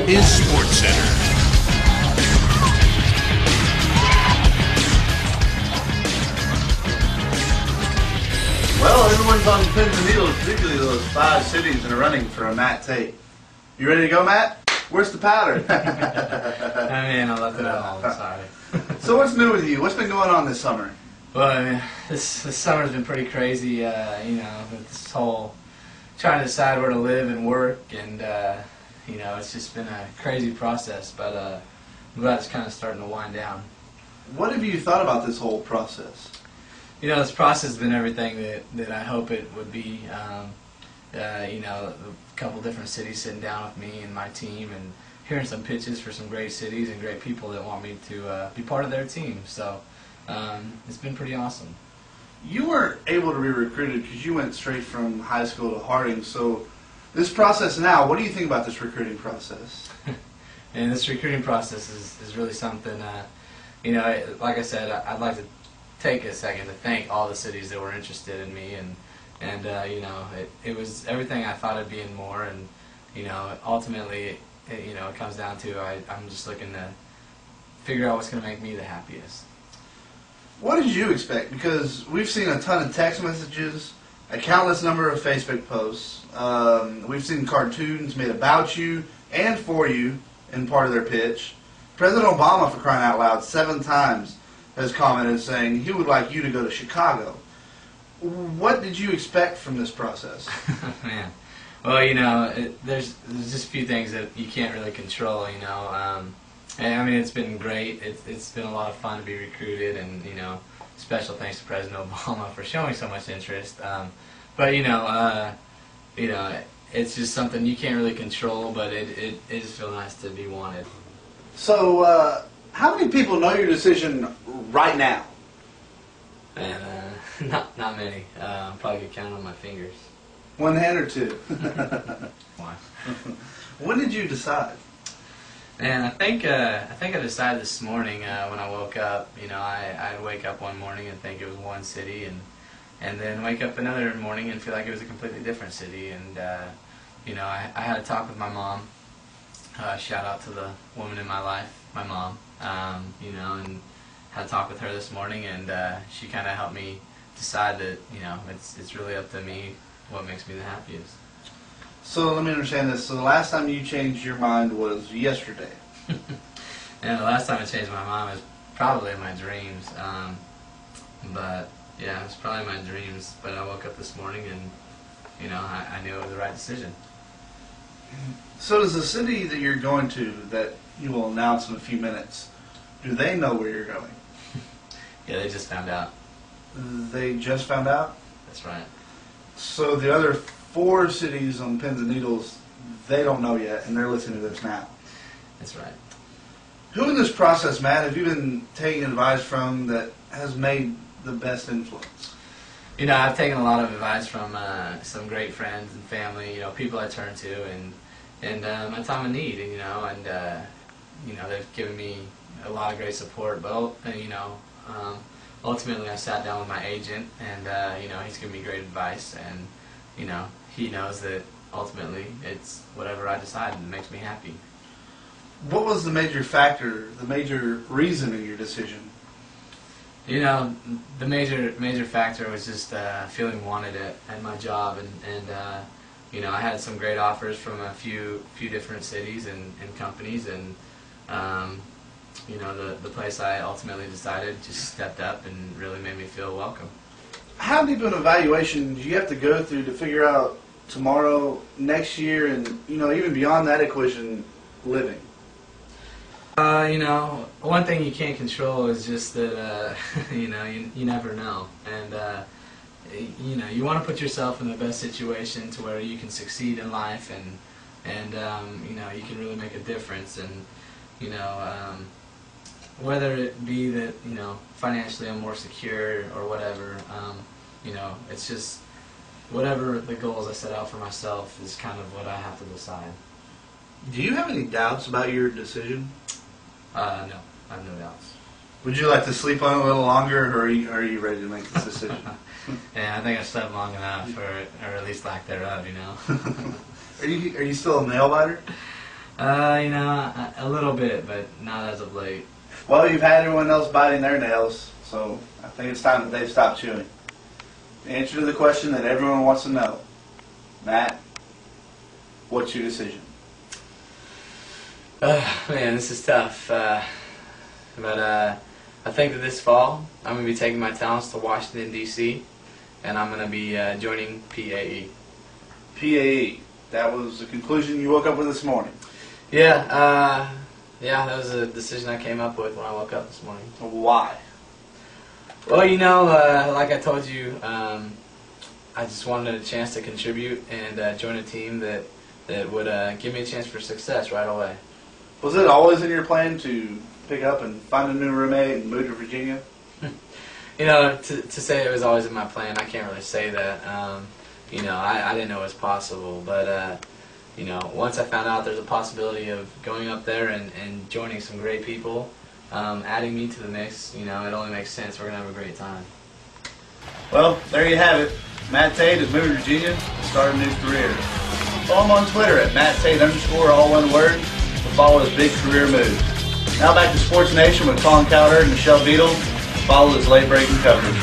is SportsCenter. Well, everyone's on pins and needles, particularly those 5 cities in a running for a Matt Tate. You ready to go, Matt? Where's the powder? I mean, I left it at home, sorry. So what's new with you? What's been going on this summer? Well, I mean, this summer's been pretty crazy, you know, with this whole trying to decide where to live and work, and, you know, it's just been a crazy process, but I'm glad it's kind of starting to wind down. What have you thought about this whole process? You know, this process has been everything that I hope it would be. You know, a couple different cities sitting down with me and my team and hearing some pitches for some great cities and great people that want me to be part of their team. So it's been pretty awesome. You weren't able to be recruited because you went straight from high school to Harding. So this process now, what do you think about this recruiting process? And this recruiting process is really something, you know, like I said, I'd like to take a second to thank all the cities that were interested in me, and you know, it was everything I thought it'd be and more, and you know, ultimately, you know, it comes down to I'm just looking to figure out what's going to make me the happiest. What did you expect? Because we've seen a ton of text messages, a countless number of Facebook posts. We've seen cartoons made about you and for you in part of their pitch. President Obama, for crying out loud, 7 times has commented saying he would like you to go to Chicago. What did you expect from this process? Man, well, you know, there's just a few things that you can't really control, you know. And I mean, it's been great. It's been a lot of fun to be recruited, and you know, special thanks to President Obama for showing so much interest. But you know, it's just something you can't really control, but it just feels nice to be wanted. So, how many people know your decision right now? And not many. Probably could count on my fingers. 1 hand or 2? Why? When did you decide? And I think I decided this morning when I woke up. You know, I'd wake up one morning and think it was one city, and then wake up another morning and feel like it was a completely different city. And you know, I had a talk with my mom. Shout out to the woman in my life, my mom. You know, and had a talk with her this morning, and she kind of helped me decide that, you know, it's really up to me what makes me the happiest. So let me understand this. So the last time you changed your mind was yesterday. And the last time I changed my mind was probably in my dreams. But yeah, it was probably my dreams. But I woke up this morning and, you know, I knew it was the right decision. So does the city that you're going to, that you will announce in a few minutes, do they know where you're going? Yeah, they just found out. They just found out? That's right. So the other 4 cities on pins and needles, they don't know yet, and they're listening to this now. That's right. Who in this process, Matt, have you been taking advice from that has made the best influence? You know, I've taken a lot of advice from some great friends and family, you know, people I turn to, and my time of need, you know, and you know, they've given me a lot of great support. But you know, ultimately, I sat down with my agent, and you know, he's given me great advice, and you know, he knows that ultimately it's whatever I decide that makes me happy. What was the major factor, the major reason in your decision? You know, the major factor was just feeling wanted at my job, and you know, I had some great offers from a few different cities and companies, and you know, the place I ultimately decided just stepped up and really made me feel welcome. How deep an evaluation do you have to go through to figure out tomorrow, next year, and you know, even beyond that equation, living? You know, one thing you can't control is just that, you know, you never know. And, you know, you want to put yourself in the best situation to where you can succeed in life, and you know, you can really make a difference. And, you know, whether it be that, you know, financially I'm more secure or whatever, you know, it's just whatever the goals I set out for myself is kind of what I have to decide. Do you have any doubts about your decision? No, I have no doubts. Would you like to sleep on it a little longer, or are you ready to make this decision? Yeah, I think I slept long enough, or at least lack thereof, you know. Are you still a nail biter? You know, a little bit, but not as of late. Well, you've had everyone else biting their nails, so I think it's time that they stop chewing. The answer to the question that everyone wants to know, Matt, what's your decision? Man, this is tough. But I think that this fall, I'm going to be taking my talents to Washington, D.C., and I'm going to be joining PAE. PAE. That was the conclusion you woke up with this morning. Yeah, that was a decision I came up with when I woke up this morning. Why? Well, you know, like I told you, I just wanted a chance to contribute and join a team that would give me a chance for success right away. Was it always in your plan to pick up and find a new roommate and move to Virginia? You know, to say it was always in my plan, I can't really say that. You know, I didn't know it was possible, but you know, once I found out there's a possibility of going up there and joining some great people, adding me to the mix, you know, it only makes sense. We're going to have a great time. Well, there you have it. Matt Tate is moving to Virginia to start a new career. Follow him on Twitter at @MattTate_, all one word, to follow his big career move. Now back to Sports Nation with Colin Cowherd and Michelle Beadle. Follow his late-breaking coverage.